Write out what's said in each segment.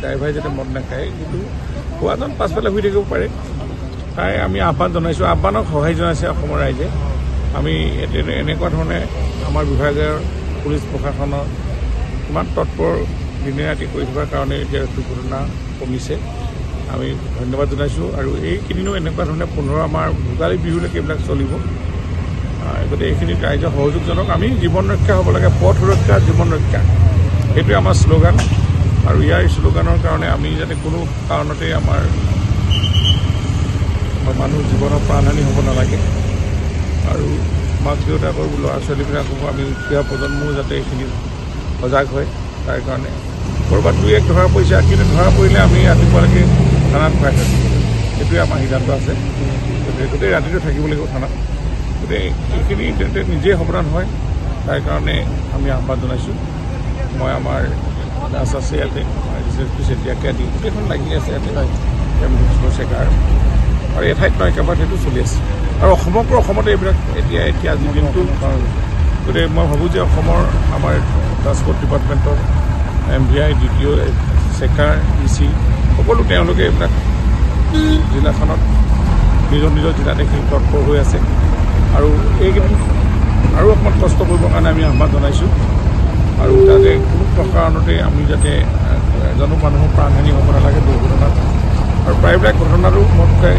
ড্ৰাইভাৰে যাতে মদ নাখায় কিন্তু খোৱাজন পাছফালে শুই থাকিব পাৰে তাই আমি আহ্বান জনাইছোঁ আহ্বানক সহায় জনাইছে অসমৰ ৰাইজে আমি এনেকুৱা ধৰণে আমাৰ বিভাগৰ পুলিচ প্ৰশাসনৰ ইমান তৎপৰ দিনে ৰাতি কৰি থকাৰ কাৰণে এতিয়া দুৰ্ঘটনা কমিছে আমি ধন্যবাদ জনাইছোঁ আৰু এইকেইদিনো এনেকুৱা ধৰণে 15 আমাৰ ভোগালী বিহুলৈকে এইবিলাক চলিব গতিকে এইখিনিত ৰাইজৰ সহযোগ জনক আমি জীৱন ৰক্ষা হ'ব লাগে পথ সুৰক্ষা জীৱন ৰক্ষা সেইটোৱে আমাৰ শ্লোগান আৰু ইয়াৰ শ্লোগানৰ কাৰণে আমি যাতে কোনো কাৰণতে আমাৰ মানুহ জীৱনৰ প্ৰাণহানি হ'ব নালাগে আৰু মাক দেউতাকৰ ল'ৰা ছোৱালীবিলাককো আমি উঠি অহা প্ৰজন্মও যাতে এইখিনি সজাগ হয় তাৰ কাৰণে ক'ৰবাত 2-1 ধৰা পইচা কিন্তু ধৰা পৰিলে আমি ৰাতিপুৱালৈকে থানাত ভৰাই থাকিব সেইটোৱে আমাৰ সিদ্ধান্ত আছে গতিকে গোটেই ৰাতিটো থাকিব লাগিব থানাত গতিকে এইখিনি নিজেই সাৱধান হয় তাৰ কাৰণে আমি আহ্বান জনাইছোঁ মই আমাৰ দাস আছে ইয়াতে এতিয়া গোটেইখন লাগি আছে ইয়াতে চেকাৰ আৰু এই ঠাইত নহয় একেবাৰে সেইটো চলি আছে আৰু সমগ্ৰ অসমতে এইবিলাক এতিয়া আজিৰ দিনটো গতিকে মই ভাবোঁ যে অসমৰ আমাৰ ট্ৰান্সপৰ্ট ডিপাৰ্টমেণ্টৰ MVI DTO চেকাৰ EC সকলো তেওঁলোকে এইবিলাক জিলাখনত নিজৰ নিজৰ জিলাত এইখিনি তৎপৰ হৈ আছে আৰু এইকেইদিন আৰু অকণমান কষ্ট কৰিবৰ কাৰণে আমি আহ্বান জনাইছোঁ আৰু যাতে কোনো প্ৰকাৰণতে আমি যাতে এজনো মানুহৰ প্ৰাণহানি হ'ব নালাগে দুৰ্ঘটনাত আৰু প্ৰায়বিলাক ঘটনাটো মদ খাই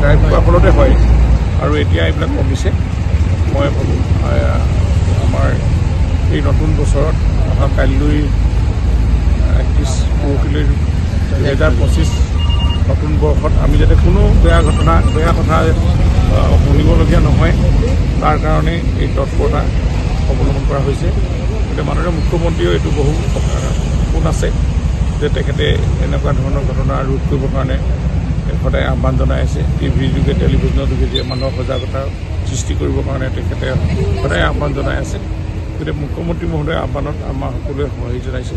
ড্ৰাইভ কৰাৰ ফলতে হয় আৰু এতিয়া এইবিলাক কমিছে মই ভাবোঁ আমাৰ এই নতুন বছৰত অহা কাইলৈ 31 পৰহিলৈ 2025 নতুন বৰ্ষত আমি যাতে কোনো বেয়া কথা শুনিবলগীয়া নহয় তাৰ কাৰণে এই তৎপৰতা অৱলম্বন কৰা হৈছে গতিকে মাননীয় মুখ্যমন্ত্ৰীয়েও এইটো বহু গুণ আছে যে তেখেতে এনেকুৱা ধৰণৰ ঘটনা ৰোধ কৰিবৰ কাৰণে সদায় আহ্বান জনাই আছে টিভিৰ যোগে টেলিভিছনৰ যোগেদি মানুহৰ সজাগতা সৃষ্টি কৰিবৰ কাৰণে তেখেতে সদায় আহ্বান জনাই আছে গতিকে মুখ্যমন্ত্ৰী মহোদয়ৰ আহ্বানত আমাৰ সকলোৱে সহায় জনাইছে